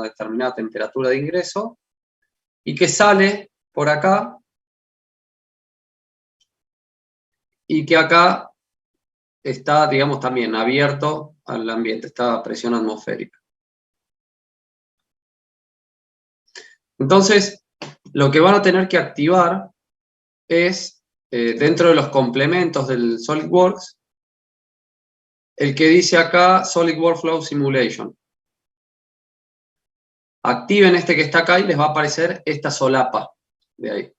una determinada temperatura de ingreso, y que sale por acá, y que acá está, digamos, también abierto al ambiente, está a presión atmosférica. Entonces, lo que van a tener que activar es, dentro de los complementos del SolidWorks, el que dice acá Solid Workflow Simulation. Activen este que está acá y les va a aparecer esta solapa de ahí.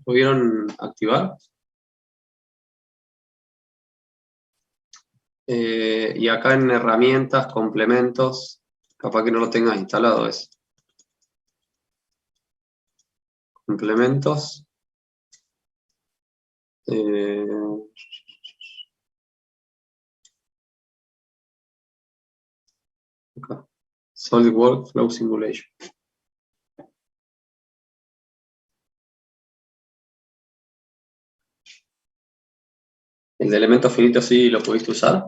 ¿Pudieron activar? Y acá en herramientas, complementos, capaz que no lo tengas instalado es. Complementos. Acá. Solid Workflow Simulation. ¿El de elementos finitos sí lo pudiste usar?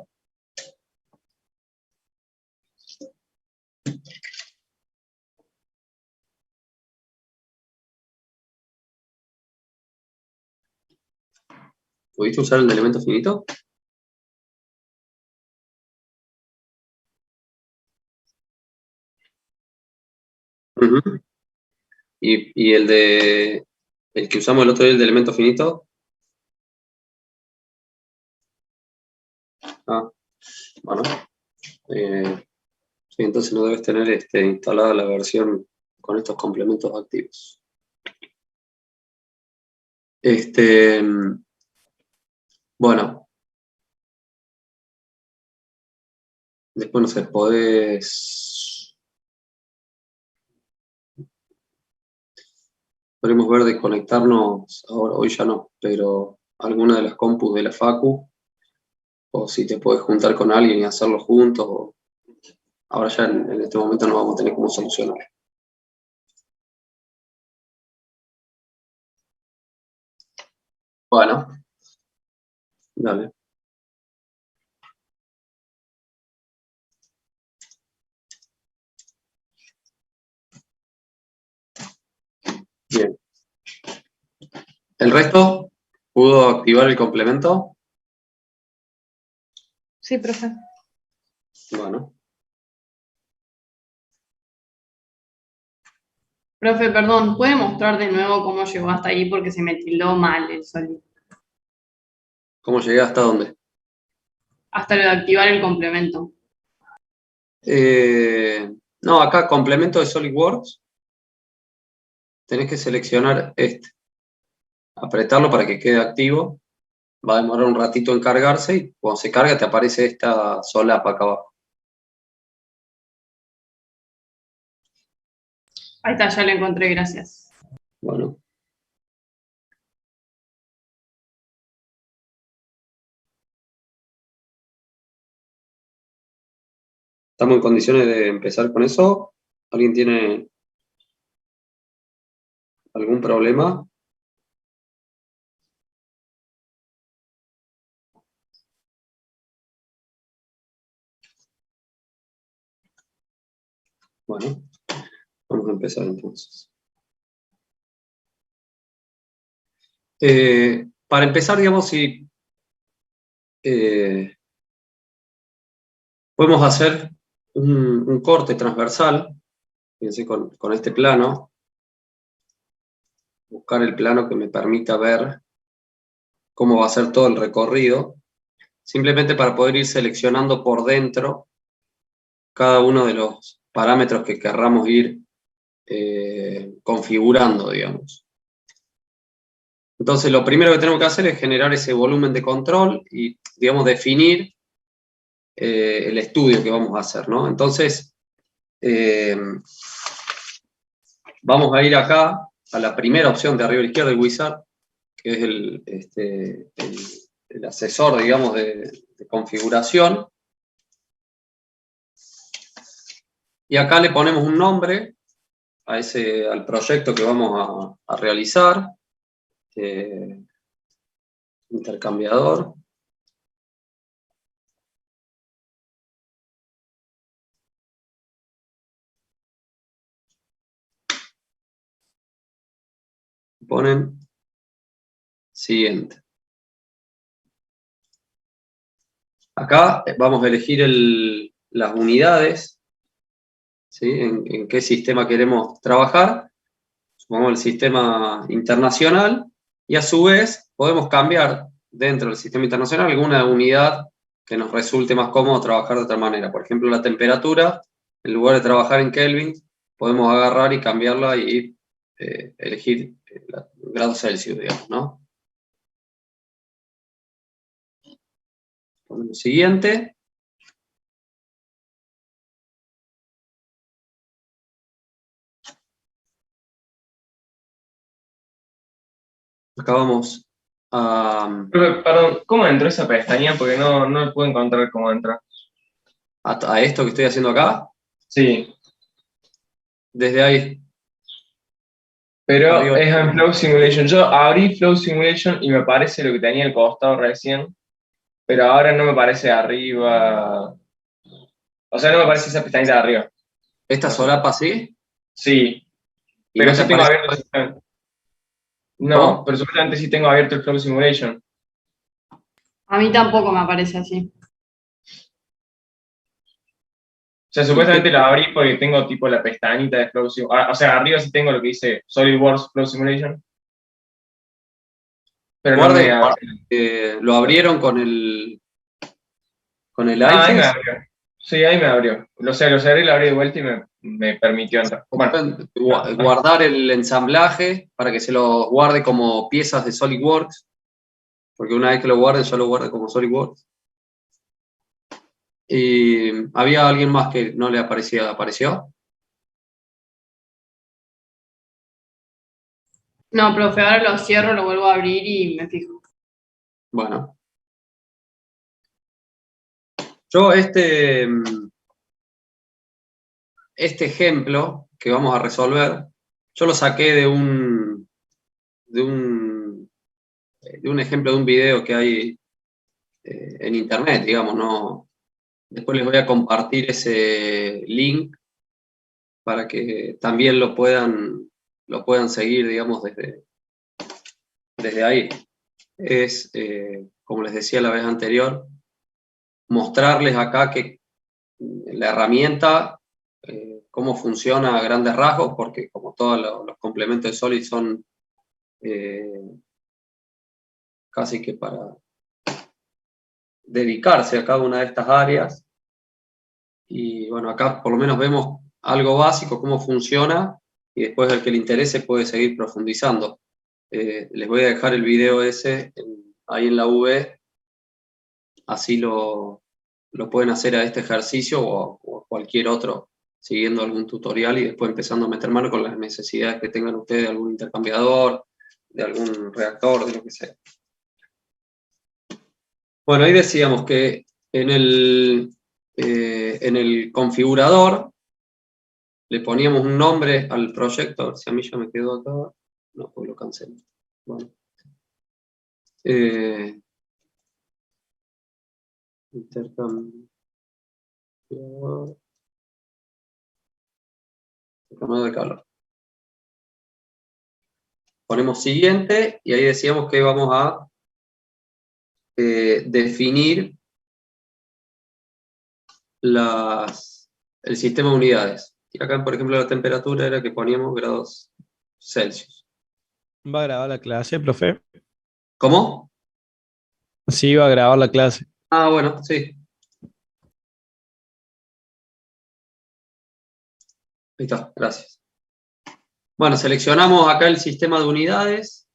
¿Pudiste usar el de elemento finito? Uh-huh. ¿Y el que usamos el otro día, el de elemento finito? Ah, bueno. Sí, entonces no debes tener instalada la versión con estos complementos activos. Bueno. Después, no sé, podemos ver de conectarnos, ahora, hoy ya no, pero alguna de las compus de la Facu, o si te podés juntar con alguien y hacerlo juntos, ahora ya en este momento no vamos a tener cómo solucionar. Bueno, dale. Bien. ¿El resto pudo activar el complemento? Sí, profe. Bueno. Profe, perdón, ¿puede mostrar de nuevo cómo llegó hasta ahí? Porque se me tildó mal el solid. ¿Cómo llegué hasta dónde? Hasta lo de activar el complemento. No, acá complemento de SolidWorks. Tenés que seleccionar apretarlo para que quede activo. Va a demorar un ratito en cargarse y cuando se carga te aparece esta solapa acá abajo. Ahí está, ya lo encontré, gracias. Bueno. ¿Estamos en condiciones de empezar con eso? ¿Alguien tiene algún problema? Bueno, vamos a empezar entonces. Para empezar, digamos, si podemos hacer un corte transversal, fíjense, con este plano, buscar el plano que me permita ver cómo va a ser todo el recorrido, simplemente para poder ir seleccionando por dentro cada uno de los parámetros que querramos ir configurando, digamos. Entonces, lo primero que tenemos que hacer es generar ese volumen de control y, digamos, definir el estudio que vamos a hacer, ¿no? Entonces, vamos a ir acá a la primera opción de arriba a la izquierda, el wizard, que es el asesor, digamos, de configuración. Y acá le ponemos un nombre al proyecto que vamos a realizar. Intercambiador. Ponen siguiente. Acá vamos a elegir las unidades, ¿sí? En qué sistema queremos trabajar. Supongamos el sistema internacional, y a su vez podemos cambiar dentro del sistema internacional alguna unidad que nos resulte más cómodo trabajar de otra manera. Por ejemplo, la temperatura, en lugar de trabajar en Kelvin, podemos agarrar y cambiarla y elegir grados Celsius, digamos, ¿no? Ponemos siguiente. Acá vamos Perdón, ¿cómo entró esa pestaña? Porque no puedo encontrar cómo entra. a esto que estoy haciendo acá, Sí, desde ahí. pero Arriba. es en Flow Simulation. Yo abrí Flow Simulation y me parece lo que tenía al costado recién, pero ahora no me parece arriba. O sea, no me parece esa pestañita de arriba. Esta No sé. solapa sí, Sí, y pero no te sí tengo aparece. abierto el sistema. No, ¿Cómo? pero supuestamente sí tengo abierto el Flow Simulation. A mí tampoco me aparece así. O sea, ¿Y qué? supuestamente lo abrí porque tengo tipo la pestañita de Flow Simulation. O sea, arriba sí tengo lo que dice SolidWorks Flow Simulation, pero no me Guarde, abre. lo abrieron con el Ahí me IFES. abrió. Sí, ahí me abrió. Lo sé, lo cerré, lo abrí de vuelta y me permitió entrar. Bueno, Pueden guardar el ensamblaje para que se lo guarde como piezas de SolidWorks, porque una vez que lo guarden, ya lo guarda como SolidWorks. Y había alguien más que no le aparecía, ¿apareció? No, profe, ahora lo cierro, lo vuelvo a abrir y me fijo. Bueno, yo este ejemplo que vamos a resolver, yo lo saqué de un ejemplo de un video que hay en internet, digamos, ¿no? Después les voy a compartir ese link para que también lo puedan seguir, digamos, desde ahí. Es, como les decía la vez anterior, mostrarles acá que la herramienta, cómo funciona a grandes rasgos, porque como todos los complementos de Solid son casi que para dedicarse a cada una de estas áreas. Y bueno, acá por lo menos vemos algo básico, cómo funciona, y después al que le interese puede seguir profundizando. Les voy a dejar el video ese ahí en la V, así lo pueden hacer a este ejercicio o a cualquier otro, siguiendo algún tutorial y después empezando a meter mano con las necesidades que tengan ustedes de algún intercambiador, de algún reactor, de lo que sea. Bueno, ahí decíamos que en el configurador le poníamos un nombre al proyecto, a ver si a mí ya me quedó acá. No, pues lo cancelé. Bueno. Intercambiador de calor. Ponemos siguiente y ahí decíamos que vamos a definir el sistema de unidades. Y acá, por ejemplo, la temperatura era que poníamos grados Celsius. ¿Va a grabar la clase, profe? ¿Cómo? Sí, va a grabar la clase. Ah, bueno, sí. Ahí está, gracias. Bueno, seleccionamos acá el sistema de unidades.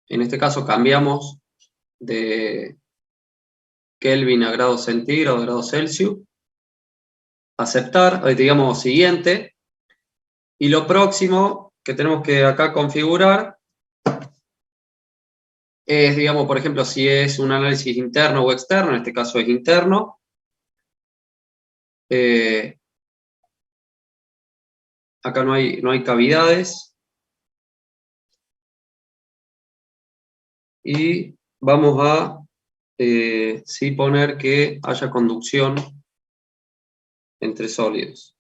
En este caso cambiamos de Kelvin a grados centígrados, grados Celsius. Aceptar, digamos siguiente. Y lo próximo que tenemos que acá configurar es, digamos, por ejemplo, si es un análisis interno o externo, en este caso es interno. Acá no hay cavidades. Y vamos a sí poner que haya conducción entre sólidos.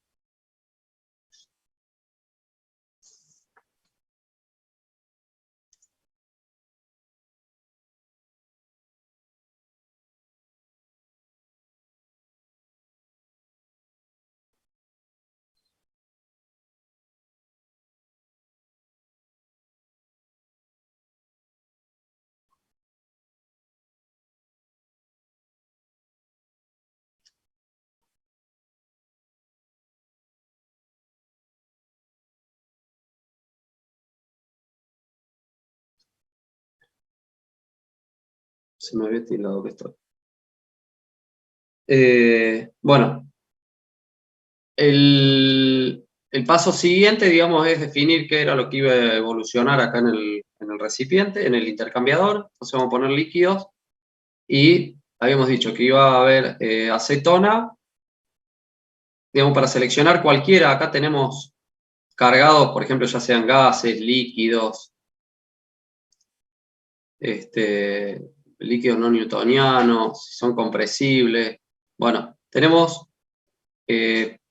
Se me había tildado que estoy. Bueno, el paso siguiente, digamos, es definir qué era lo que iba a evolucionar acá en el recipiente, en el intercambiador. Entonces vamos a poner líquidos y habíamos dicho que iba a haber acetona. Digamos, para seleccionar cualquiera, acá tenemos cargados, por ejemplo, ya sean gases, líquidos, líquidos no newtonianos, si son compresibles. Bueno, tenemos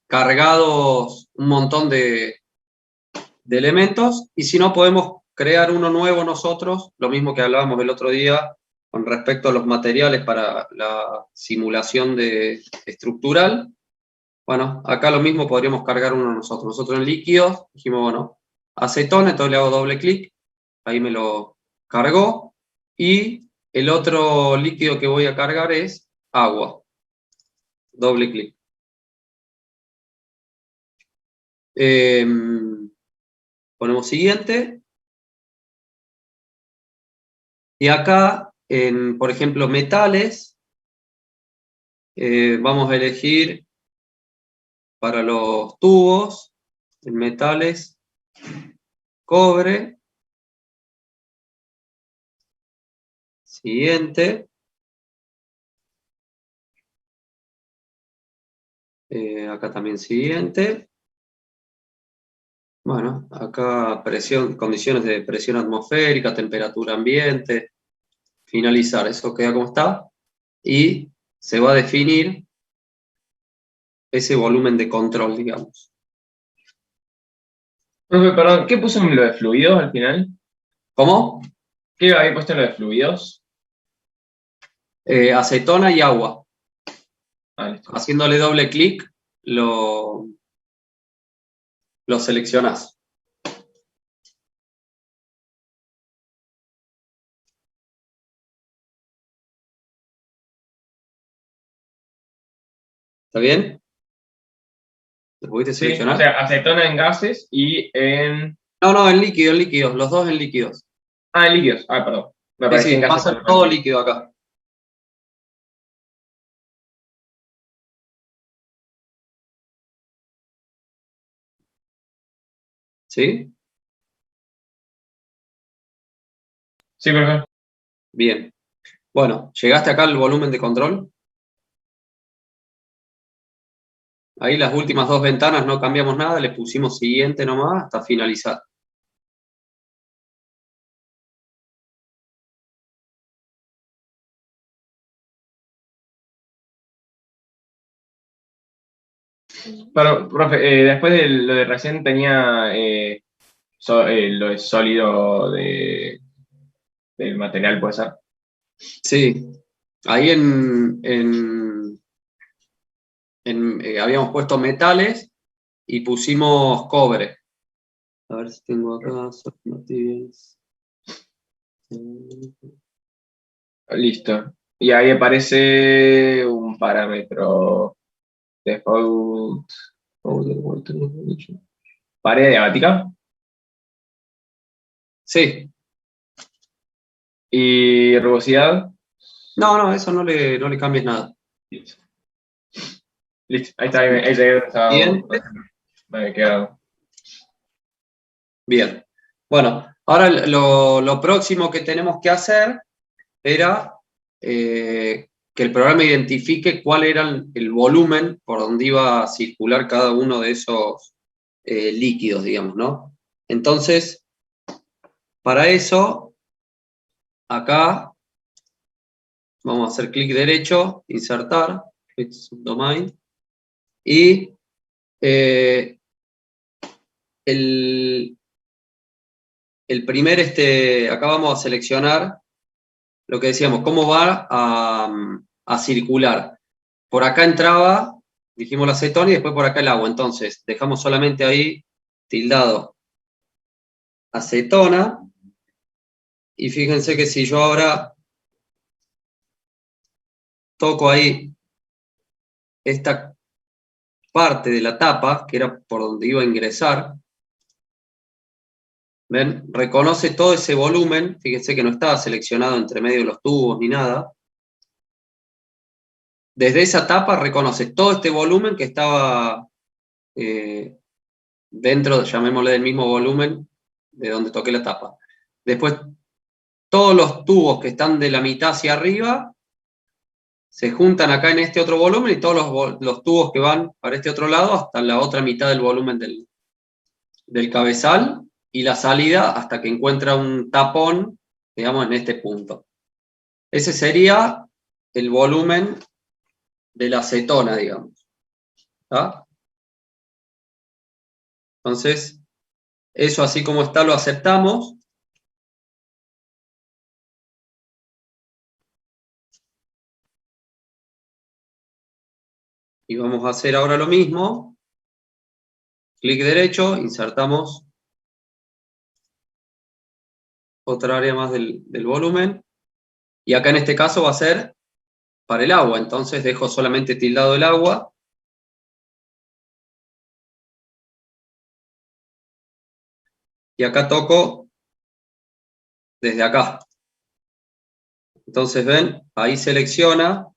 cargados un montón de elementos, y si no podemos crear uno nuevo nosotros, lo mismo que hablábamos el otro día con respecto a los materiales para la simulación estructural. Bueno, acá lo mismo podríamos cargar uno nosotros. Nosotros en líquidos dijimos, bueno, acetona, entonces le hago doble clic, ahí me lo cargó, y el otro líquido que voy a cargar es agua. Doble clic. Ponemos siguiente. Y acá, por ejemplo, metales, vamos a elegir para los tubos, en metales, cobre. Siguiente. Acá también siguiente. Bueno, acá condiciones de presión atmosférica, temperatura ambiente. Finalizar, eso queda como está. Y se va a definir ese volumen de control, digamos. Profe, perdón, ¿qué puso en lo de fluidos al final? ¿Cómo? ¿Qué había puesto en lo de fluidos? Acetona y agua. Ah, listo. Haciéndole doble clic, lo seleccionás. ¿Está bien? ¿Lo pudiste Sí, seleccionar? o sea, acetona en gases y en... No, en líquidos, los dos en líquidos. Ah, en líquidos. Ah, perdón. Me Sí, aparecía en sí, va a gases. ser todo líquido acá. ¿Sí? Sí, profe. Bien. Bueno, ¿llegaste acá al volumen de control? Ahí las últimas dos ventanas no cambiamos nada, le pusimos siguiente nomás hasta finalizar. Pero, profe, después de lo de recién tenía lo de sólido del material, ¿puede ser? Sí, ahí habíamos puesto metales y pusimos cobre. A ver si tengo acá. Listo. Y ahí aparece un parámetro default. Pared diabática. Sí. ¿Y rugosidad? No, eso no le cambies nada. Listo. Listo, ahí está, ahí llegué donde estábamos. Bien. Me había quedado. Bien. Bueno, ahora lo próximo que tenemos que hacer era que el programa identifique cuál era el volumen por donde iba a circular cada uno de esos líquidos, digamos, ¿no? Entonces, para eso, acá vamos a hacer clic derecho, insertar, subdomain, y el primer, acá vamos a seleccionar lo que decíamos, cómo va a circular. Por acá entraba, dijimos la acetona y después por acá el agua. Entonces, dejamos solamente ahí tildado acetona. Y fíjense que si yo ahora toco ahí esta parte de la tapa, que era por donde iba a ingresar, ¿ven? Reconoce todo ese volumen. Fíjense que no estaba seleccionado entre medio de los tubos ni nada. Desde esa tapa reconoce todo este volumen que estaba dentro, llamémosle, del mismo volumen de donde toqué la tapa. Después, todos los tubos que están de la mitad hacia arriba se juntan acá en este otro volumen y todos los tubos que van para este otro lado hasta la otra mitad del volumen del cabezal y la salida hasta que encuentra un tapón, digamos, en este punto. Ese sería el volumen de la acetona, digamos. ¿Tá? Entonces, eso así como está lo aceptamos. Y vamos a hacer ahora lo mismo. Clic derecho, insertamos otra área más del volumen. Y acá en este caso va a ser para el agua. Entonces dejo solamente tildado el agua. Y acá toco desde acá. Entonces ven, ahí selecciona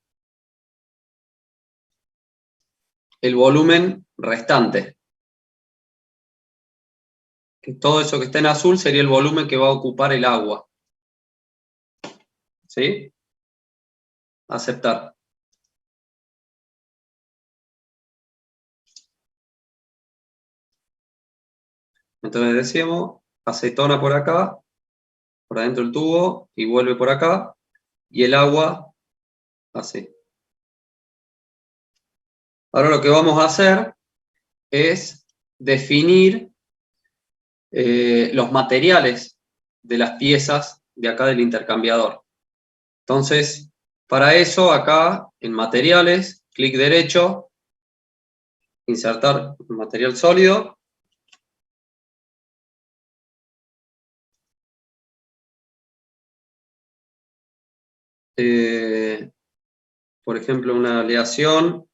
el volumen restante. Que todo eso que está en azul sería el volumen que va a ocupar el agua. ¿Sí? Aceptar. Entonces decimos, acetona por acá, por adentro del tubo, y vuelve por acá, y el agua así. Ahora lo que vamos a hacer es definir los materiales de las piezas de acá del intercambiador. Entonces, para eso acá en materiales, clic derecho, insertar material sólido. Por ejemplo, una aleación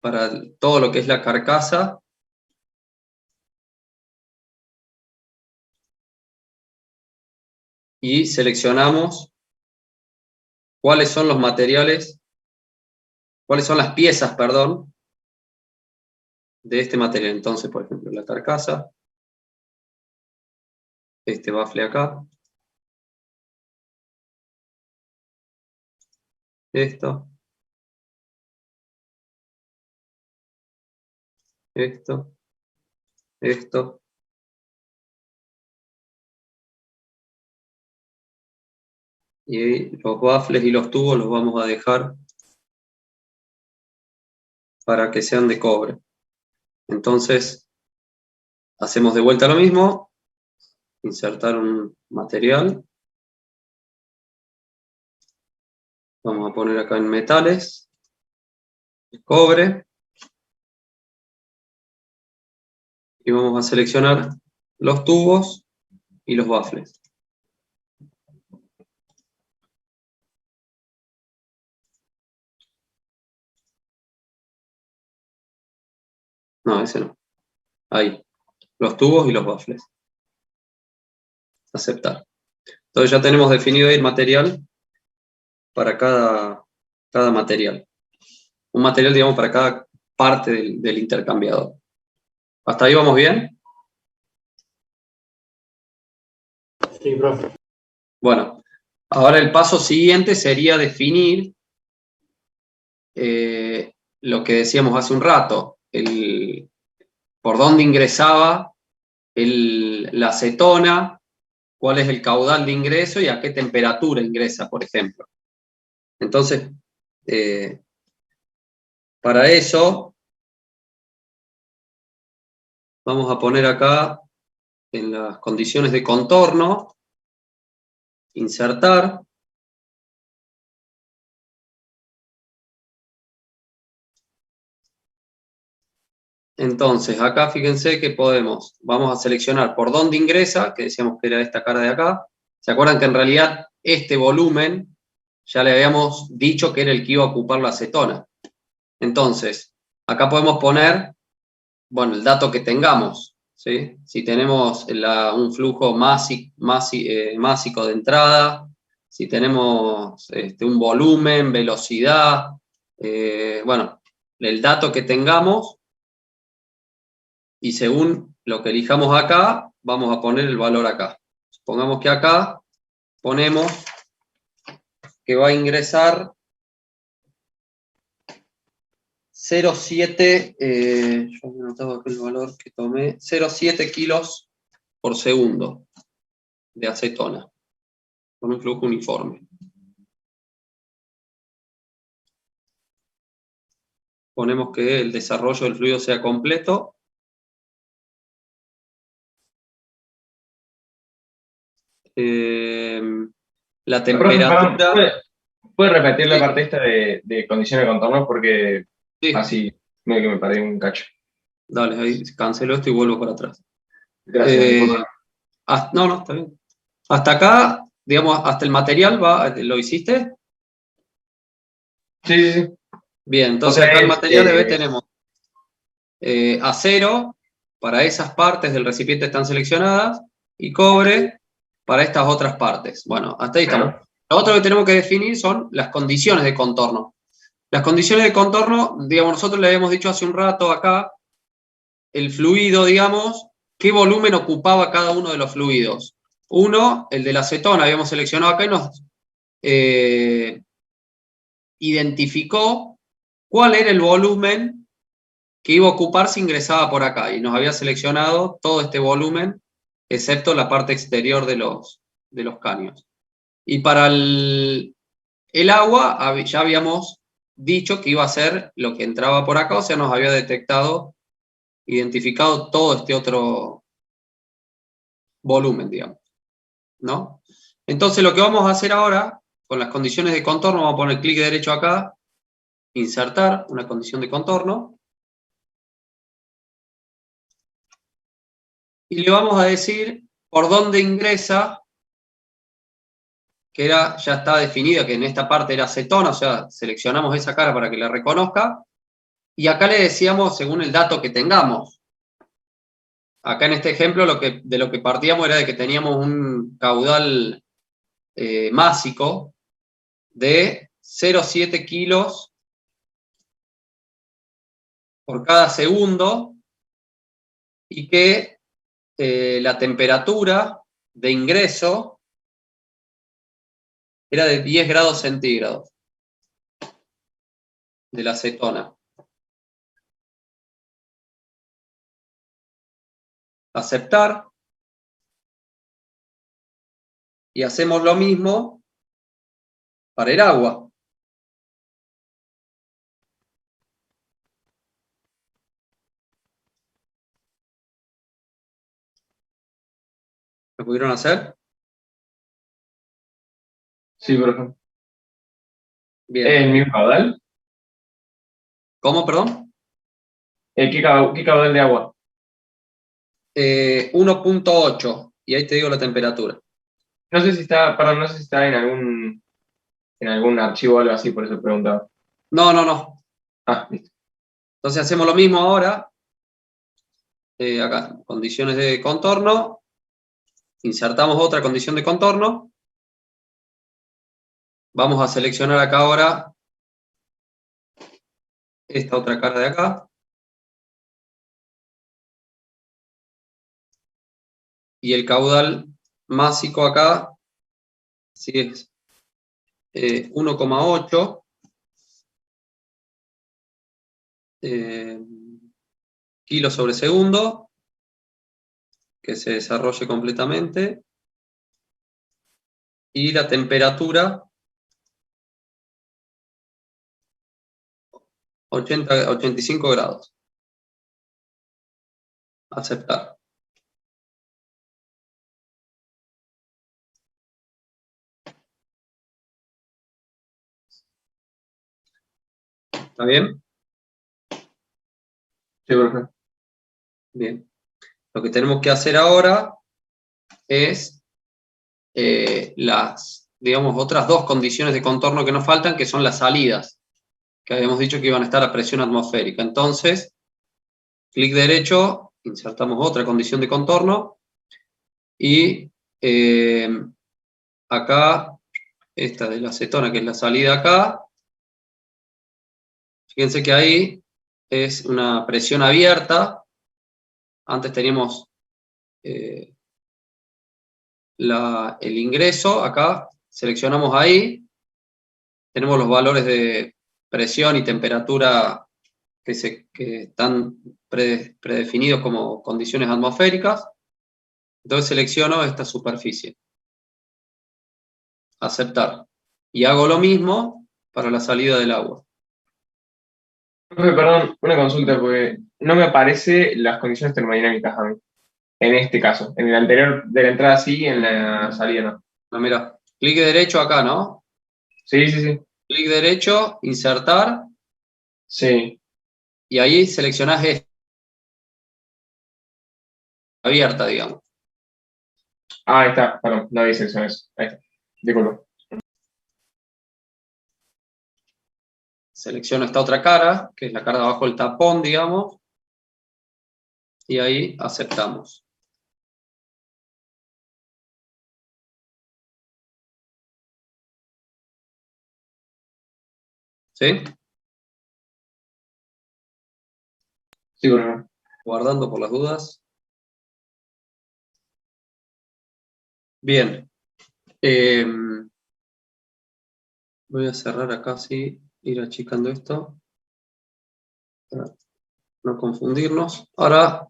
para todo lo que es la carcasa. Y seleccionamos cuáles son los materiales, cuáles son las piezas, perdón, de este material. Entonces, por ejemplo, la carcasa, este bafle acá, esto, esto, esto, y los baffles y los tubos los vamos a dejar para que sean de cobre. Entonces, hacemos de vuelta lo mismo, insertar un material, vamos a poner acá en metales, cobre, y vamos a seleccionar los tubos y los baffles. No, ese no. Ahí, los tubos y los baffles. aceptar. Entonces ya tenemos definido ahí el material para cada material. Un material, digamos, para cada parte del intercambiador. ¿Hasta ahí vamos bien? Sí, profe. Bueno, ahora el paso siguiente sería definir lo que decíamos hace un rato, por dónde ingresaba la acetona, cuál es el caudal de ingreso y a qué temperatura ingresa, por ejemplo. Entonces, para eso, vamos a poner acá en las condiciones de contorno, insertar. Entonces, acá fíjense que vamos a seleccionar por dónde ingresa, que decíamos que era esta cara de acá. ¿Se acuerdan que en realidad este volumen ya le habíamos dicho que era el que iba a ocupar la acetona? Entonces, acá podemos poner, bueno, el dato que tengamos, ¿sí? Si tenemos un flujo másico de entrada, si tenemos un volumen, velocidad, bueno, el dato que tengamos, y según lo que elijamos acá, vamos a poner el valor acá. Supongamos que acá ponemos que va a ingresar 0,7, yo me anotaba acá el valor que tomé, 0,7 kilos por segundo de acetona, con un flujo uniforme. Ponemos que el desarrollo del fluido sea completo. La temperatura... ¿Puede repetir la Sí. parte esta de condiciones de contorno? Porque Sí. así medio que me perdí un cacho. Dale, ahí cancelo esto y vuelvo para atrás. Gracias. No, está bien. Hasta acá, digamos, hasta el material ¿lo hiciste? Sí, sí, sí. Bien, entonces O sea, acá el material tenemos acero, para esas partes del recipiente están seleccionadas, y cobre para estas otras partes. Bueno, hasta ahí estamos. Lo otro que tenemos que definir son las condiciones de contorno. Las condiciones de contorno, digamos, nosotros le habíamos dicho hace un rato acá, el fluido, digamos, qué volumen ocupaba cada uno de los fluidos. Uno, el de la acetona, habíamos seleccionado acá y nos identificó cuál era el volumen que iba a ocupar si ingresaba por acá, y nos había seleccionado todo este volumen, excepto la parte exterior de los caños. Y para el agua ya habíamos dicho que iba a ser lo que entraba por acá, o sea, nos había identificado todo este otro volumen, digamos, ¿no? Entonces lo que vamos a hacer ahora, con las condiciones de contorno, vamos a poner clic derecho acá, insertar una condición de contorno, y le vamos a decir por dónde ingresa, que ya está definida, que en esta parte era acetona, o sea, seleccionamos esa cara para que la reconozca, y acá le decíamos según el dato que tengamos. Acá en este ejemplo de lo que partíamos era de que teníamos un caudal másico de 0,7 kilos por cada segundo, y que la temperatura de ingreso era de 10 grados centígrados de la acetona. Aceptar. Y hacemos lo mismo para el agua. ¿Lo pudieron hacer? Sí, por ejemplo. Bien. ¿El mismo caudal? ¿Cómo, perdón? ¿Qué caudal de agua? 1,8, y ahí te digo la temperatura. No sé si está en algún archivo o algo así, por eso preguntaba. No. Ah, listo. Entonces hacemos lo mismo ahora. Acá, condiciones de contorno, insertamos otra condición de contorno. Vamos a seleccionar acá ahora esta otra cara de acá. Y el caudal másico acá, sí es 1,8 kilos sobre segundo, que se desarrolle completamente. Y la temperatura 85 grados. Aceptar. ¿Está bien? Sí, profe. Bien. Lo que tenemos que hacer ahora es las, digamos, otras dos condiciones de contorno que nos faltan, que son las salidas, que habíamos dicho que iban a estar a presión atmosférica. Entonces, clic derecho, insertamos otra condición de contorno, y acá, esta de la acetona, que es la salida acá, fíjense que ahí es una presión abierta. Antes teníamos el ingreso, acá seleccionamos ahí, tenemos los valores de presión y temperatura que están predefinidos como condiciones atmosféricas. Entonces selecciono esta superficie. Aceptar. Y hago lo mismo para la salida del agua. Profe, perdón, una consulta, porque no me aparecen las condiciones termodinámicas a mí. En este caso. En el anterior de la entrada sí, en la salida no. No, mira, clic derecho acá, ¿no? Sí, sí, sí. Clic derecho, insertar, Sí. y ahí seleccionás esta, abierta, digamos. Ah, ahí está, perdón, no había seleccionado eso. Ahí está. Disculpa. Selecciono esta otra cara, que es la cara de abajo del tapón, digamos, y ahí aceptamos. ¿Sí? Sí, profe. Guardando por las dudas. Bien. Voy a cerrar acá, sí, ir achicando esto, para no confundirnos. Ahora,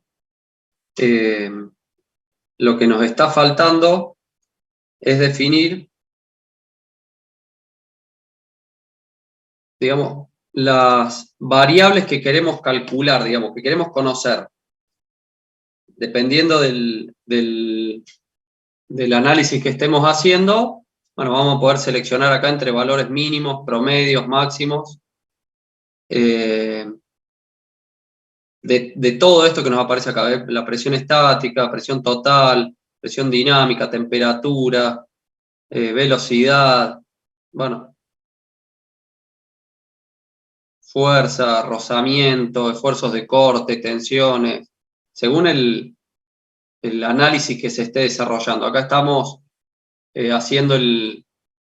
lo que nos está faltando es definir, digamos, las variables que queremos calcular, digamos, que queremos conocer. Dependiendo del análisis que estemos haciendo, bueno, vamos a poder seleccionar acá entre valores mínimos, promedios, máximos. De todo esto que nos aparece acá, la presión estática, presión total, presión dinámica, temperatura, velocidad, bueno, fuerza, rozamiento, esfuerzos de corte, tensiones, según el análisis que se esté desarrollando. Acá estamos haciendo el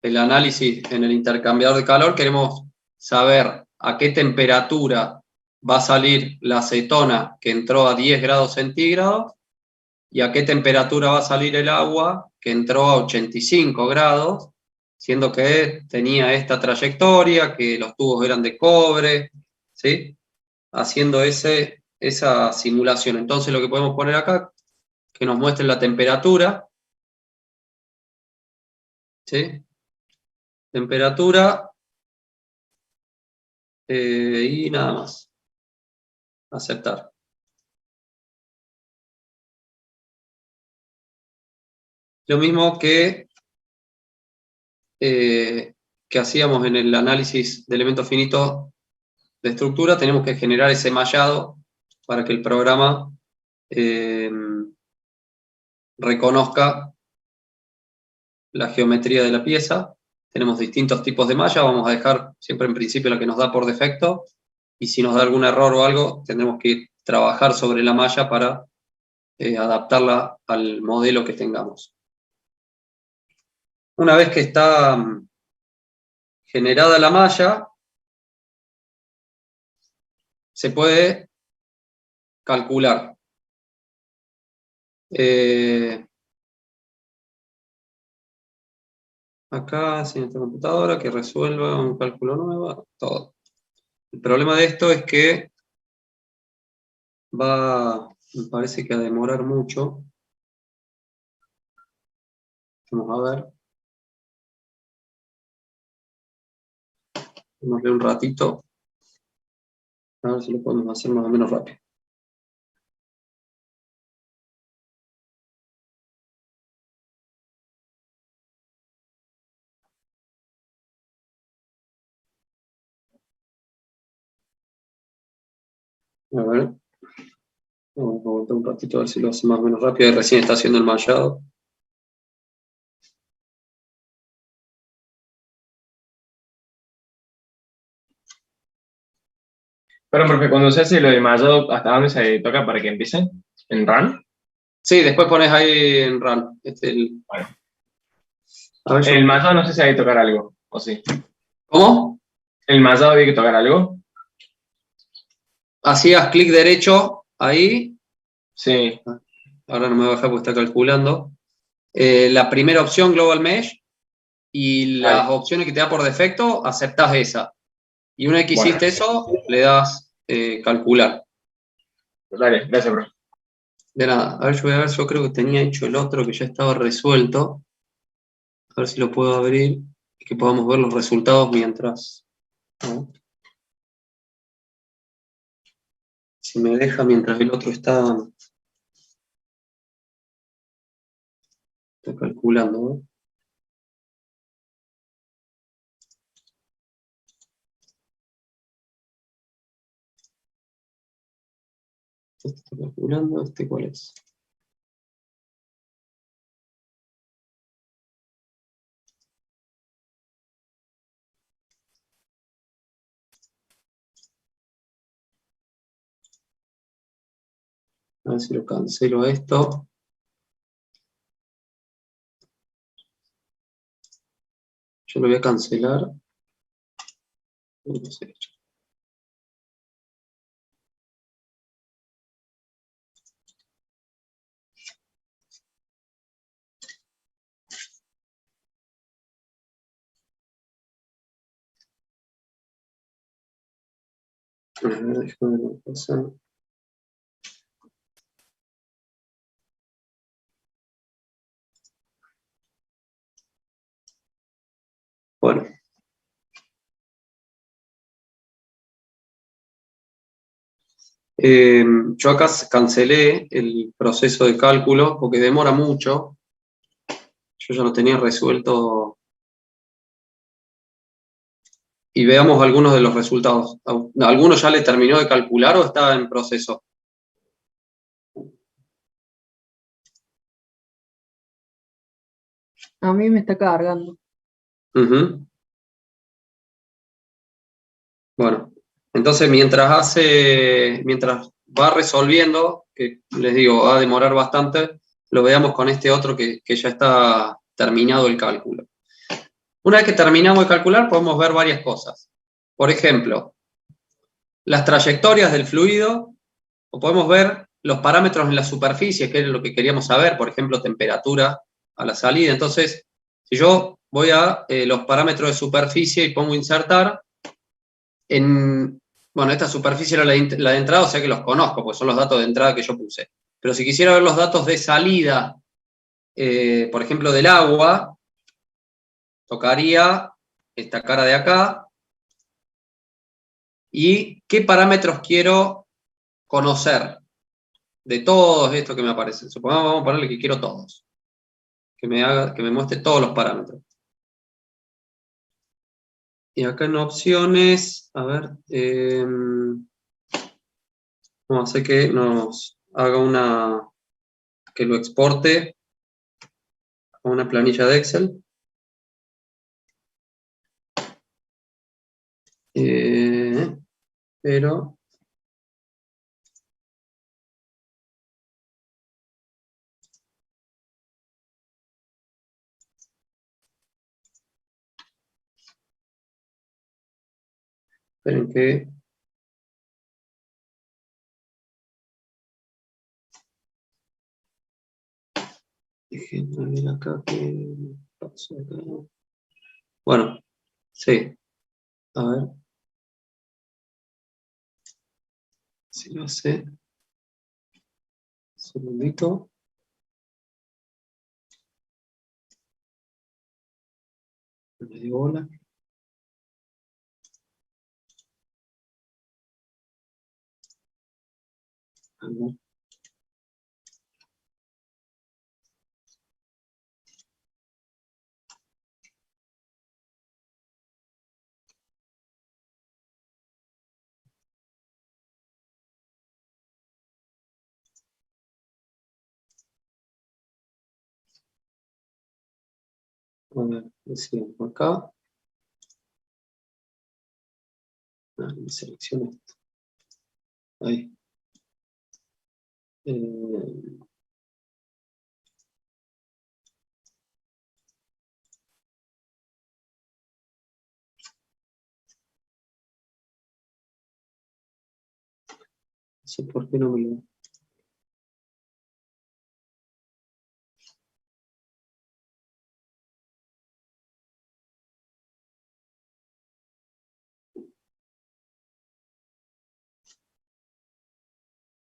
análisis en el intercambiador de calor, queremos saber a qué temperatura va a salir la acetona que entró a 10 grados centígrados y a qué temperatura va a salir el agua que entró a 85 grados, siendo que tenía esta trayectoria, que los tubos eran de cobre, ¿sí? Haciendo esa simulación. Entonces lo que podemos poner acá, que nos muestre la temperatura, ¿sí? Temperatura y nada más. Aceptar. Lo mismo que hacíamos en el análisis de elementos finitos de estructura, tenemos que generar ese mallado para que el programa reconozca la geometría de la pieza. Tenemos distintos tipos de malla, vamos a dejar siempre en principio la que nos da por defecto, y si nos da algún error o algo, tendremos que trabajar sobre la malla para adaptarla al modelo que tengamos. Una vez que está generada la malla, se puede calcular. Acá, en esta computadora, que resuelva un cálculo nuevo, todo. El problema de esto es que me parece que a demorar mucho. Vamos a ver. Vamos a ver un ratito. A ver si lo podemos hacer más o menos rápido. A ver. Vamos a aguantar un ratito a ver si lo hace más o menos rápido. Recién está haciendo el mallado. Pero, profe, cuando se hace lo de mallado, ¿hasta dónde se toca para que empiece? ¿En run? Sí, después pones ahí en run. Bueno. A ver, El mallado no sé si hay que tocar algo, ¿o sí? ¿Cómo? ¿El mallado había que tocar algo? Hacías clic derecho ahí. Sí. Ahora no me voy a bajar porque está calculando. La primera opción, Global Mesh, y las Ahí. opciones que te da por defecto, aceptás esa. Y una vez que Bueno. hiciste eso, le das calcular. Dale, gracias, profe. De nada. A ver, yo voy a ver, yo creo que tenía hecho el otro que ya estaba resuelto. A ver si lo puedo abrir y que podamos ver los resultados mientras. ¿No? Si me deja mientras el otro está calculando. ¿No? Este está calculando, ¿este cuál es? A ver si lo cancelo a esto. Yo lo voy a cancelar. No sé. A ver, déjame ver una cosa. Bueno. Yo acá cancelé el proceso de cálculo porque demora mucho. Yo ya lo tenía resuelto. Y veamos algunos de los resultados. ¿Alguno ya le terminó de calcular o está en proceso? A mí me está cargando. Ujú. Bueno, entonces mientras va resolviendo, que les digo, va a demorar bastante, lo veamos con este otro que ya está terminado el cálculo. Una vez que terminamos de calcular, podemos ver varias cosas. Por ejemplo, las trayectorias del fluido, o podemos ver los parámetros en la superficie, que es lo que queríamos saber, por ejemplo, temperatura a la salida. Entonces, si yo voy a los parámetros de superficie y pongo insertar, bueno, esta superficie era la de entrada, o sea que los conozco, porque son los datos de entrada que yo puse. Pero si quisiera ver los datos de salida, por ejemplo, del agua, tocaría esta cara de acá, y qué parámetros quiero conocer de todos estos que me aparecen. Supongamos, vamos a ponerle que quiero todos. Que me muestre todos los parámetros. Y acá en opciones, a ver, vamos a hacer que nos haga que lo exporte a una planilla de Excel. Pero Esperen que... Déjenme ver acá qué pasó acá. Bueno, sí. A ver. Si lo hace. Un segundito. Me dio bola. A ver. A ver, decimos acá. Me selecciono esto. Ahí. No sé por qué no me lo...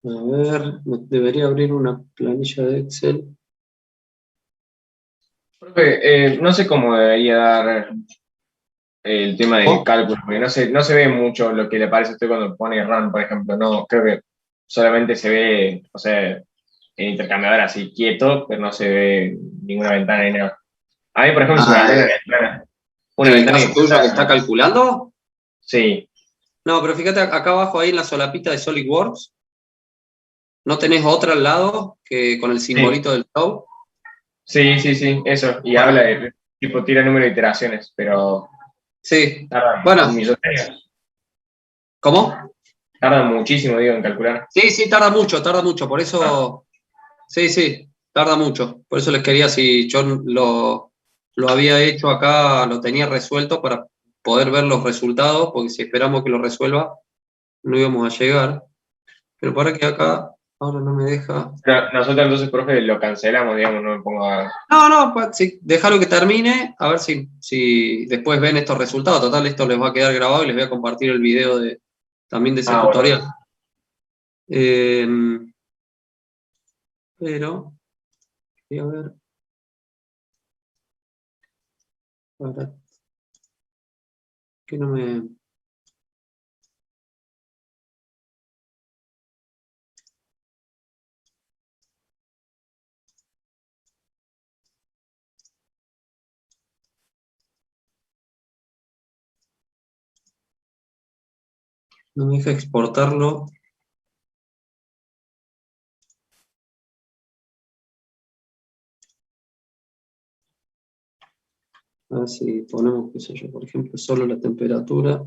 A ver, debería abrir una planilla de Excel. Profe, no sé cómo debería dar el tema del ¿Oh? cálculo, porque no se ve mucho lo que le parece a usted cuando pone run, por ejemplo. No, creo que solamente se ve, o sea, el intercambiador así quieto, pero no se ve ninguna ventana ni nada. A mí, por ejemplo, se me abre Ah, una ¿en el ventana caso que tuyo que está está. calculando? Sí, No, pero fíjate acá abajo, ahí en la solapita de SolidWorks, ¿no tenés otra al lado que con el sí, simbolito del flow? sí, eso. Y habla Bueno, de, tipo, tira número de iteraciones, pero sí. tarda Bueno, un millón de años. ¿cómo? Tarda muchísimo, digo, en calcular. Sí, sí, tarda mucho, por Ah, eso, sí, sí, tarda mucho. Por eso les quería, si yo lo había hecho acá, lo tenía resuelto para poder ver los resultados, porque si esperamos que lo resuelva, no íbamos a llegar. Pero para que acá, ahora no me deja. pero nosotros entonces, profe, lo cancelamos, digamos, no me pongo a. No, no, pues sí, déjalo que termine, a ver si después ven estos resultados. Total, esto les va a quedar grabado y les voy a compartir el video también de ese Ah, bueno. tutorial. Eh, pero, voy a ver, para que no me... No me deja exportarlo. A ver si ponemos, qué sé yo, por ejemplo, solo la temperatura.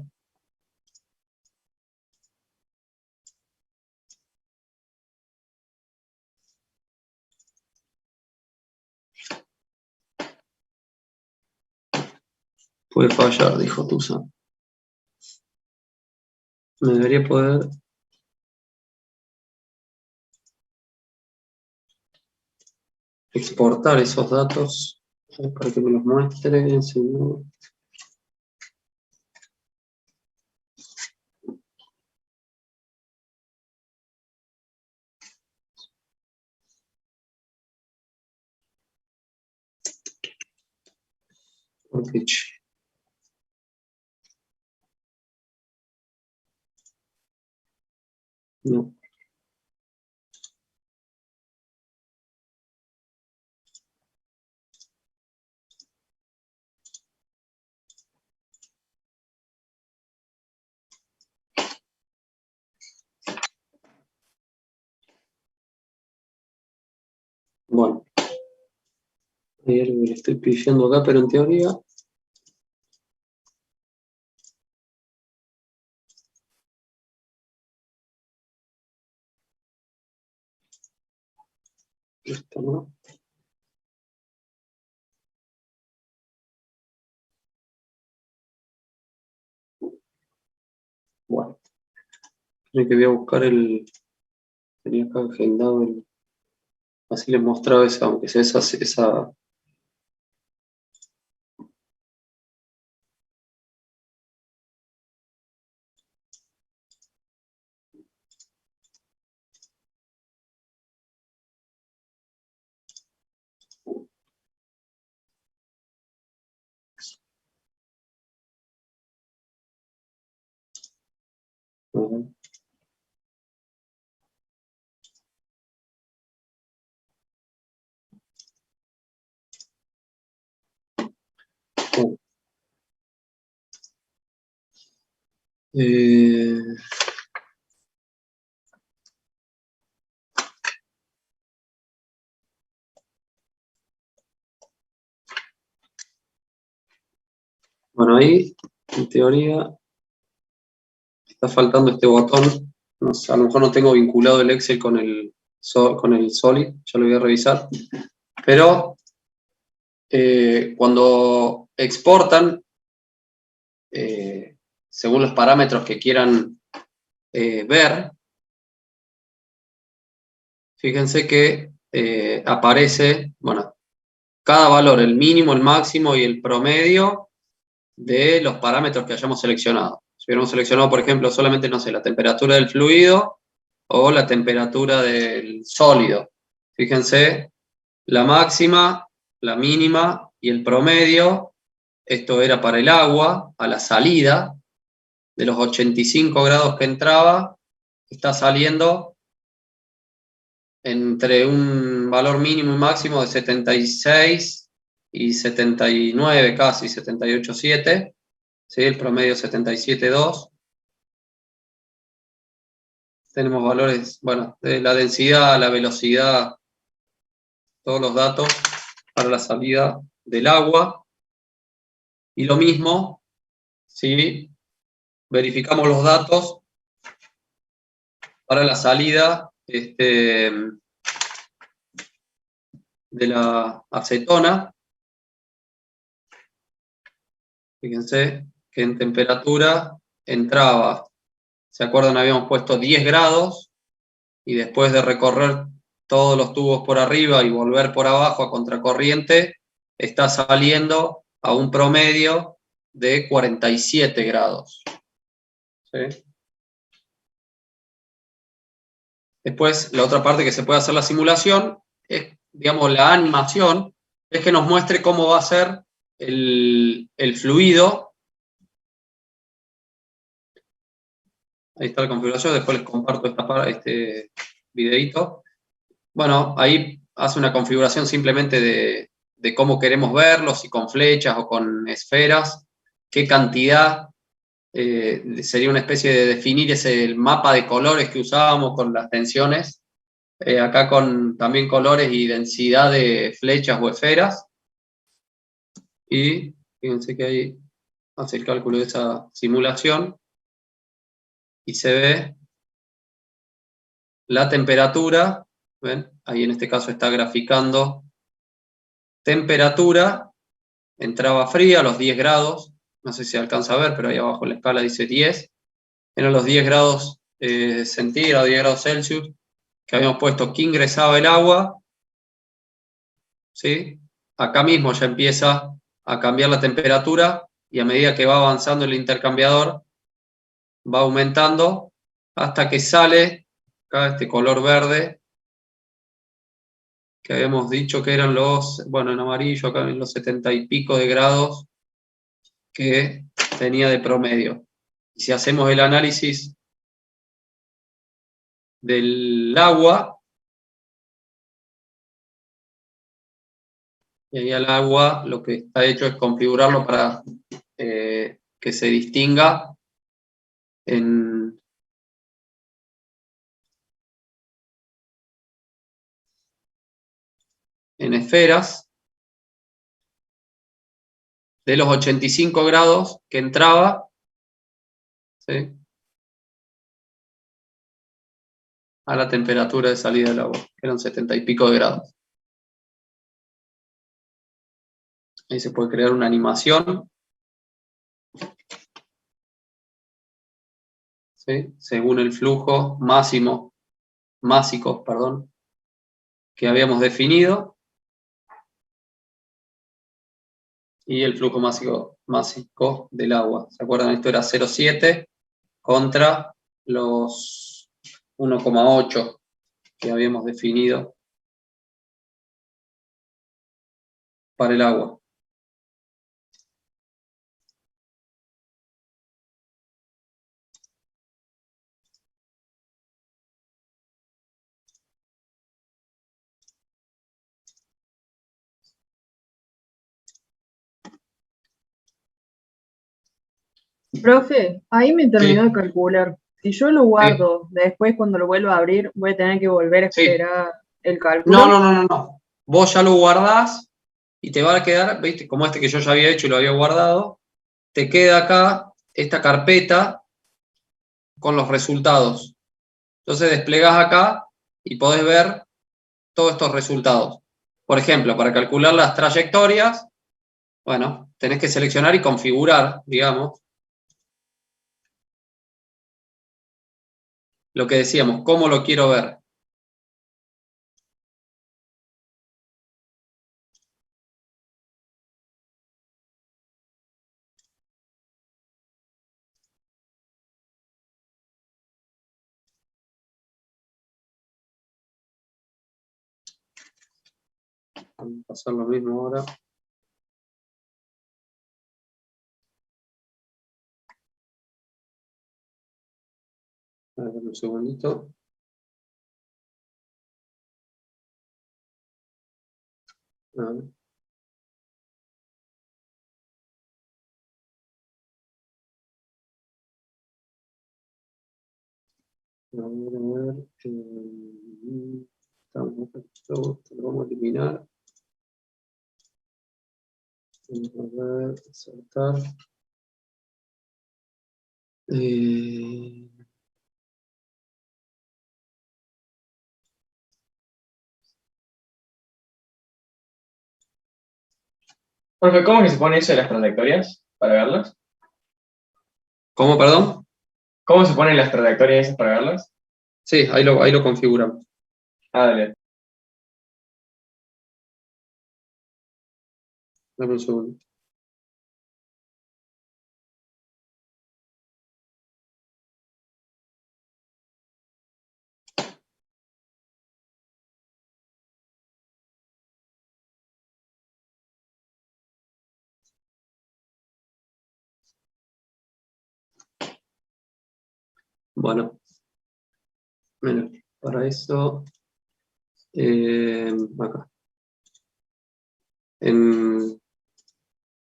Puede fallar, dijo Tusa. Me debería poder exportar esos datos para que me los muestre, señor. Workbench. No. Bueno, hay algo que le estoy pifiando acá, pero en teoría esto no. Bueno, creo que voy a buscar el... Tenía acá agendado el... Así les mostraba esa, aunque sea esa... Ujú. Eh, bueno, ahí, en teoría, está faltando este botón. No sé, a lo mejor no tengo vinculado el Excel con con el Solid, ya lo voy a revisar. Pero cuando exportan, según los parámetros que quieran ver, fíjense que aparece, bueno, cada valor, el mínimo, el máximo y el promedio de los parámetros que hayamos seleccionado. Si hubiéramos seleccionado, por ejemplo, solamente, no sé, la temperatura del fluido o la temperatura del sólido. Fíjense, la máxima, la mínima y el promedio, esto era para el agua, a la salida, de los 85 grados que entraba, está saliendo entre un valor mínimo y máximo de 76 y 79, casi 78,7, ¿sí? El promedio 77,2. Tenemos valores, bueno, de la densidad, la velocidad, todos los datos para la salida del agua. Y lo mismo, si verificamos los datos para la salida de la acetona. Fíjense que en temperatura entraba, ¿se acuerdan? Habíamos puesto 10 grados y después de recorrer todos los tubos por arriba y volver por abajo a contracorriente, está saliendo a un promedio de 47 grados. ¿Sí? Después, la otra parte que se puede hacer la simulación es, digamos, la animación, es que nos muestre cómo va a ser el fluido. Ahí está la configuración, después les comparto este videito. Bueno, ahí hace una configuración simplemente de cómo queremos verlo, si con flechas o con esferas, qué cantidad, sería una especie de definir el mapa de colores que usábamos con las tensiones, acá con también colores y densidad de flechas o esferas. Y fíjense que ahí hace el cálculo de esa simulación y se ve la temperatura. ¿Ven? Ahí en este caso está graficando temperatura, entraba fría a los 10 grados, no sé si se alcanza a ver, pero ahí abajo en la escala dice 10, eran los 10 grados centígrados, 10 grados Celsius, que habíamos puesto que ingresaba el agua, ¿sí? Acá mismo ya empieza a cambiar la temperatura y a medida que va avanzando el intercambiador, va aumentando hasta que sale acá este color verde, que habíamos dicho que eran bueno, en amarillo, acá en los 70 y pico de grados que tenía de promedio. Y si hacemos el análisis del agua, y ahí al agua lo que está hecho es configurarlo para que se distinga en esferas de los 85 grados que entraba, ¿sí?, a la temperatura de salida del agua, que eran 70 y pico de grados. Ahí se puede crear una animación. ¿sí? Según el flujo másico, perdón, que habíamos definido. Y el flujo másico del agua. ¿Se acuerdan? Esto era 0,7 contra los 1,8 que habíamos definido para el agua. Profe, ahí me terminó Sí, de calcular. Si yo lo sí, guardo, después cuando lo vuelva a abrir, voy a tener que volver a sí. esperar el No, cálculo. no, no, no, no. Vos ya lo guardás y te va a quedar, ¿viste? Como este que yo ya había hecho y lo había guardado, te queda acá esta carpeta con los resultados. Entonces desplegás acá y podés ver todos estos resultados. Por ejemplo, para calcular las trayectorias, bueno, tenés que seleccionar y configurar, digamos, lo que decíamos, cómo lo quiero ver. Vamos a pasar lo mismo ahora. A ver, un segundito. A ver. A ver. Esto lo vamos a eliminar. Vamos a ver, saltar. Profe, ¿cómo es que se pone eso de las trayectorias para verlas? ¿Cómo, perdón? ¿Cómo se ponen las trayectorias esas para verlas? Sí, ahí lo configuramos. Ah, dale. Dame un segundo. Bueno, mira, para eso, acá, en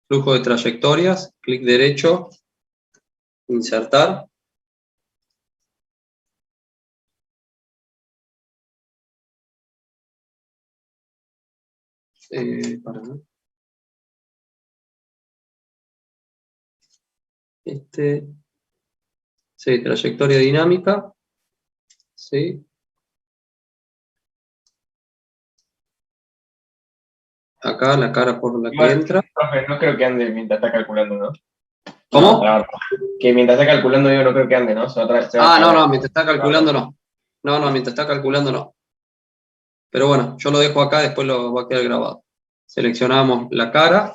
flujo de trayectorias, clic derecho, insertar. Para sí, trayectoria dinámica, sí. Acá la cara por la que Igual, entra. profe, no creo que ande mientras está calculando, ¿no? No, ¿Cómo? que mientras está calculando yo no creo que ande, ¿no? Se va a Ah, no, no, tardar. mientras está calculando no. No, no, mientras está calculando no. Pero bueno, yo lo dejo acá, después lo va a quedar grabado. Seleccionamos la cara.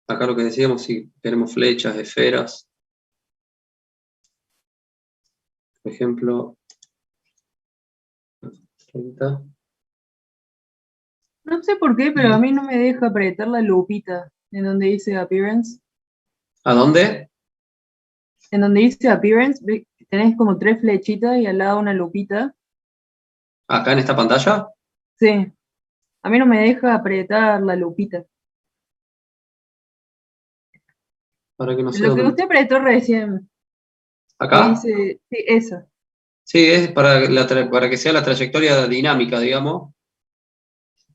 Acá lo que decíamos, si queremos flechas, esferas. Por ejemplo, 30. No sé por qué, pero a mí no me deja apretar la lupita en donde dice Appearance. ¿A dónde? En donde dice Appearance, tenés como tres flechitas y al lado una lupita. ¿Acá en esta pantalla? Sí, a mí no me deja apretar la lupita. Para que no sé Lo que dónde. usted apretó recién, que ¿Acá? dice, sí, eso. Sí, es para que sea la trayectoria dinámica, digamos.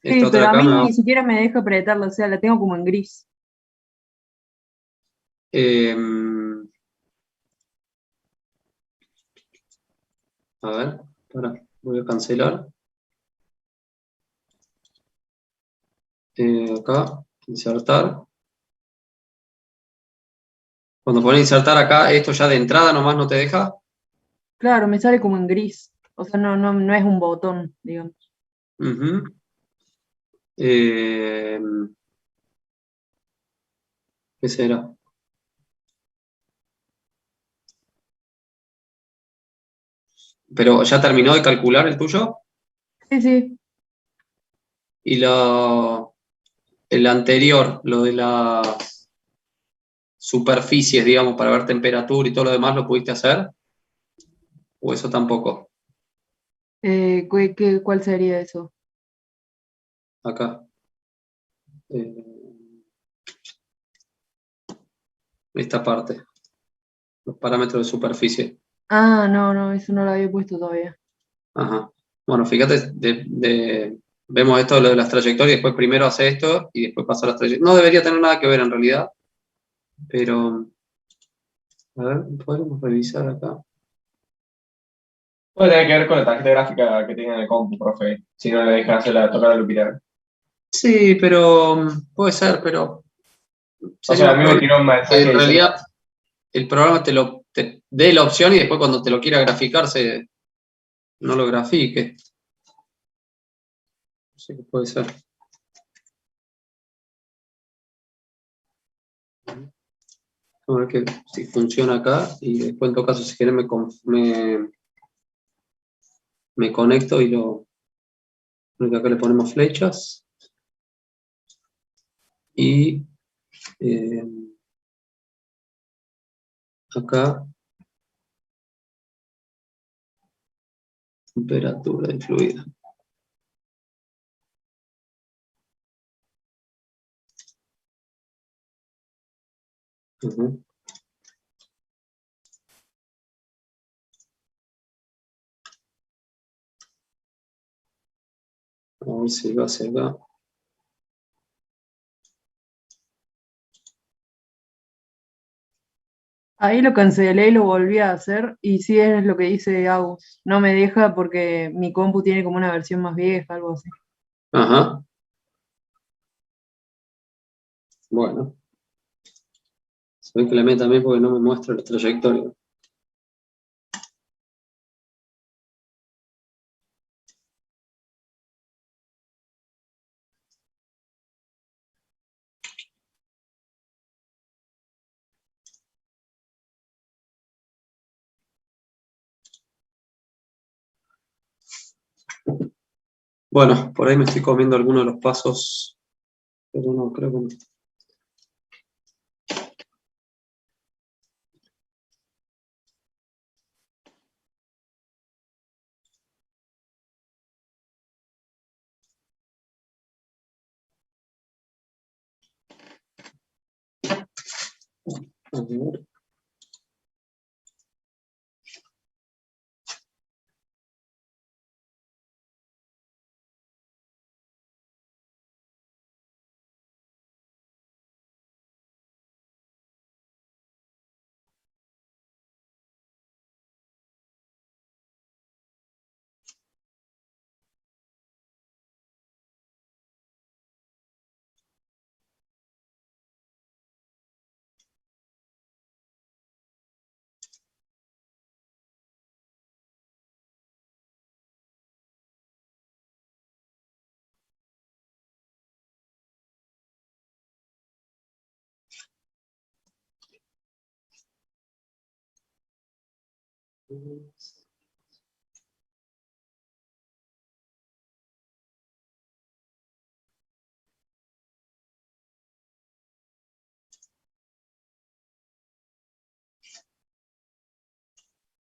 Esta Sí, otra pero a acá mí me va. ni siquiera me deja apretarla, o sea, la tengo como en gris. A ver, voy a cancelar. Acá, insertar. Cuando pones insertar acá, esto ya de entrada nomás no te deja. Claro, me sale como en gris. O sea, no es un botón, digamos. Ujú. ¿Qué será? ¿Pero ya terminó de calcular el tuyo? Sí, sí. Y el anterior, lo de las superficies, digamos, para ver temperatura y todo lo demás, ¿lo pudiste hacer? ¿O eso tampoco? ¿Cuál sería eso? Acá. Eh, esta parte. Los parámetros de superficie. Ah, no, eso no lo había puesto todavía. Ajá. Bueno, fíjate, vemos esto, lo de las trayectorias, después primero hace esto y después pasa a las trayectorias. No debería tener nada que ver en realidad, pero a ver, podemos revisar acá. Puede tener que ver con la tarjeta gráfica que tenga en el compu, profe. Si no le dejas tocar la lupita. Sí, pero puede ser, pero O sería sea, a más mí me probable tiró un que mensaje en diciendo, realidad el programa te dé la opción y después cuando te lo quiera graficar no lo grafique. No sé qué puede ser. A ver si funciona acá y después en todo caso si quieren me conecto y acá le ponemos flechas y eh, acá temperatura de fluido. Ujú. A ver si va hacia acá. Ahí lo cancelé y lo volví a hacer. Y sí es lo que dice Agus. No me deja porque mi compu tiene como una versión más vieja, algo así. Ajá. Bueno. Se ve que la meta también porque no me muestra la trayectoria. Bueno, por ahí me estoy comiendo algunos de los pasos, pero no, creo que no. A ver.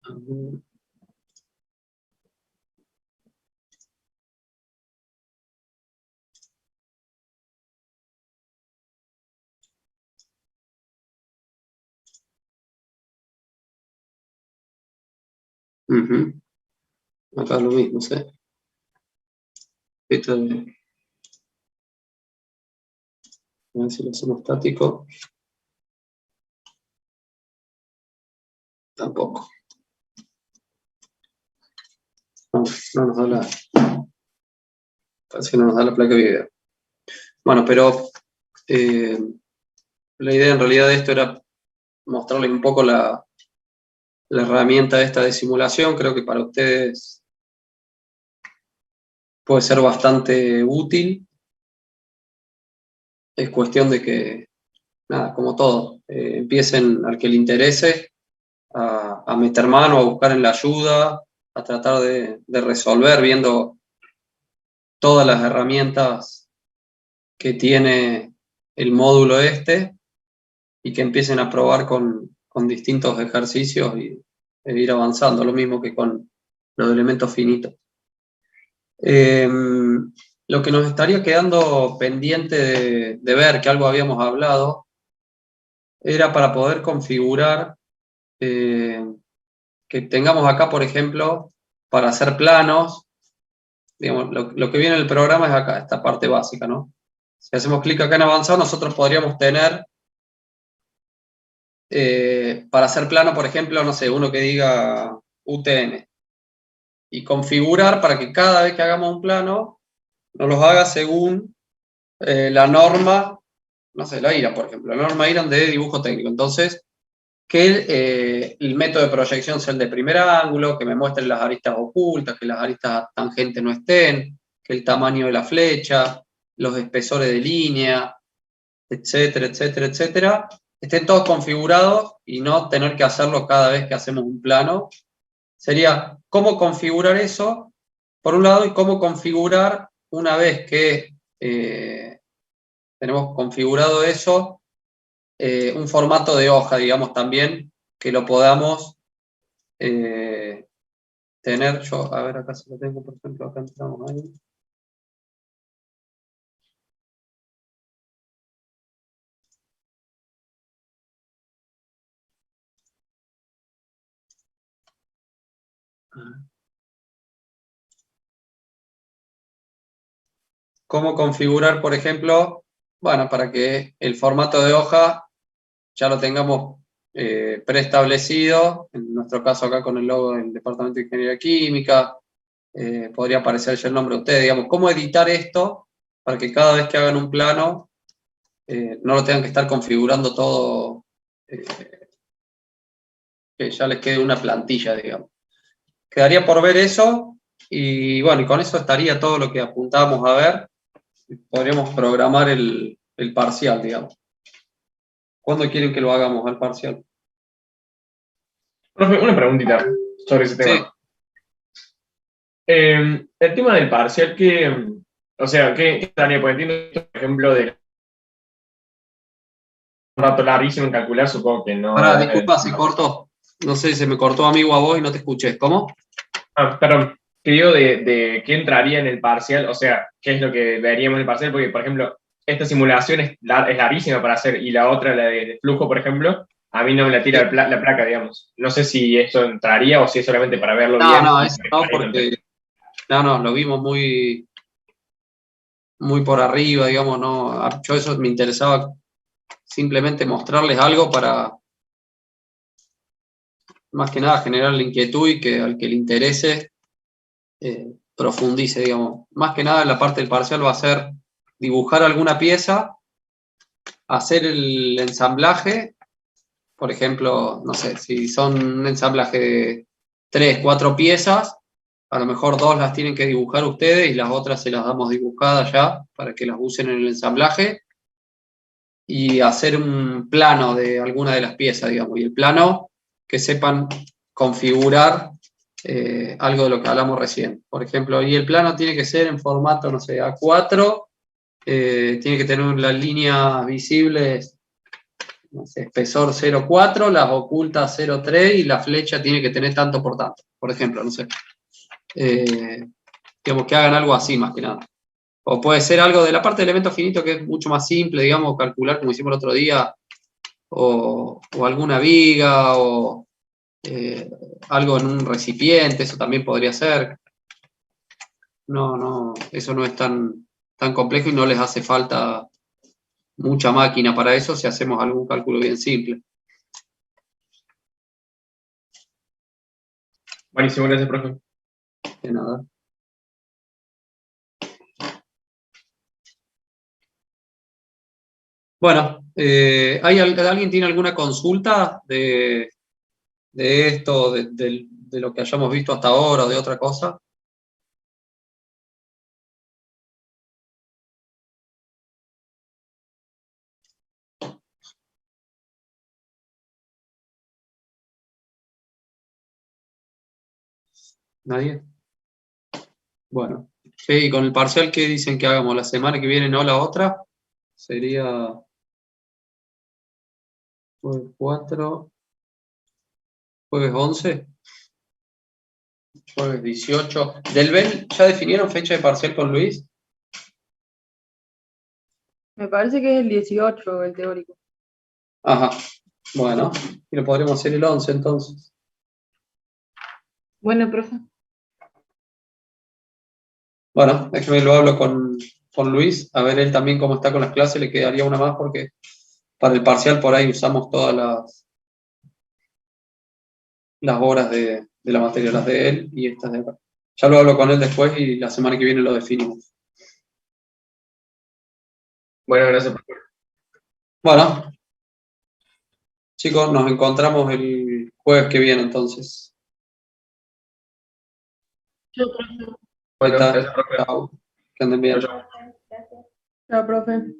A ver. Ujú. Acá lo mismo, ¿sí? Esto a ver si lo hacemos estático. Tampoco. No, no nos da parece que no nos da la placa de video. Bueno, pero la idea en realidad de esto era mostrarles un poco la herramienta esta de simulación. Creo que para ustedes puede ser bastante útil. Es cuestión de que, nada, como todo, empiecen al que le interese a meter mano, a buscar en la ayuda, a tratar de resolver viendo todas las herramientas que tiene el módulo este y que empiecen a probar con distintos ejercicios e ir avanzando, lo mismo que con los elementos finitos. Lo que nos estaría quedando pendiente de ver, que algo habíamos hablado, era para poder configurar que tengamos acá, por ejemplo, para hacer planos, digamos, lo que viene en el programa es acá, esta parte básica, ¿no? Si hacemos clic acá en avanzar, nosotros podríamos tener, para hacer plano, por ejemplo, no sé, uno que diga UTN, y configurar para que cada vez que hagamos un plano, nos los haga según la norma, no sé, la IRA, por ejemplo, la norma IRA de dibujo técnico. Entonces, que el método de proyección sea el de primer ángulo, que me muestre las aristas ocultas, que las aristas tangentes no estén, que el tamaño de la flecha, los espesores de línea, etcétera, etcétera, etcétera, estén todos configurados y no tener que hacerlo cada vez que hacemos un plano. Sería cómo configurar eso, por un lado, y cómo configurar una vez que tenemos configurado eso, un formato de hoja, digamos, también, que lo podamos tener. Yo, a ver, acá si lo tengo, por ejemplo, acá entramos ahí. Cómo configurar, por ejemplo, bueno, para que el formato de hoja ya lo tengamos preestablecido, en nuestro caso acá con el logo del Departamento de Ingeniería Química, podría aparecer ya el nombre de ustedes, digamos, cómo editar esto para que cada vez que hagan un plano no lo tengan que estar configurando todo, que ya les quede una plantilla, digamos. Quedaría por ver eso, y bueno, y con eso estaría todo lo que apuntábamos a ver. Podríamos programar el parcial, digamos. ¿Cuándo quieren que lo hagamos al parcial? Profe, una preguntita sobre ese tema. Sí. El tema del parcial, o sea, ¿qué estaría? Porque entiendo, por ejemplo, de un rato larguísimo en calcular, supongo que no. Pará, disculpa, se cortó. No sé, se me cortó amigo a vos y no te escuché. ¿Cómo? Perdón, que digo de qué entraría en el parcial, o sea, qué es lo que veríamos en el parcial, porque, por ejemplo, esta simulación es larguísima para hacer, y la otra, la de flujo, por ejemplo, a mí no me la tira la placa, digamos. No sé si esto entraría o si es solamente para verlo bien. No, eso no, porque no, lo vimos muy por arriba, digamos, no. Yo eso me interesaba simplemente mostrarles algo para, más que nada, generar la inquietud y que al que le interese profundice, digamos. Más que nada, la parte del parcial va a ser dibujar alguna pieza, hacer el ensamblaje. Por ejemplo, no sé, si son un ensamblaje de 3, 4 piezas, a lo mejor 2 las tienen que dibujar ustedes y las otras se las damos dibujadas ya para que las usen en el ensamblaje, y hacer un plano de alguna de las piezas, digamos, y el plano que sepan configurar algo de lo que hablamos recién. Por ejemplo, y el plano tiene que ser en formato, no sé, A4, tiene que tener las líneas visibles, no sé, espesor 0,4, las ocultas 0,3 y la flecha tiene que tener tanto por tanto, por ejemplo, no sé. Digamos que hagan algo así más que nada. O puede ser algo de la parte de elementos finitos que es mucho más simple, digamos, calcular como hicimos el otro día, o alguna viga, o algo en un recipiente, eso también podría ser. No, eso no es tan complejo y no les hace falta mucha máquina para eso si hacemos algún cálculo bien simple. Buenísimo, gracias, profe. De nada. Bueno, ¿Alguien tiene alguna consulta de esto, de lo que hayamos visto hasta ahora o de otra cosa? ¿Nadie? Bueno. ¿Y con el parcial qué dicen que hagamos? ¿La semana que viene, no la otra? Sería jueves 4, jueves 11, jueves 18. ¿Del BEL ya definieron fecha de parcial con Luis? Me parece que es el 18 el teórico. Ajá. Bueno, y lo podremos hacer el 11 entonces. Bueno, profe. Bueno, déjeme lo hablo con Luis, a ver él también cómo está con las clases, le quedaría una más porque para el parcial por ahí usamos todas las horas de la materia, las de él y estas de acá. Ya lo hablo con él después y la semana que viene lo definimos. Bueno, gracias, profe. Bueno, chicos, nos encontramos el jueves que viene entonces. Yo, profe. Bueno, Vuelta. gracias, profe. Chao. Que anden bien. Chau, chau. Chao, profe.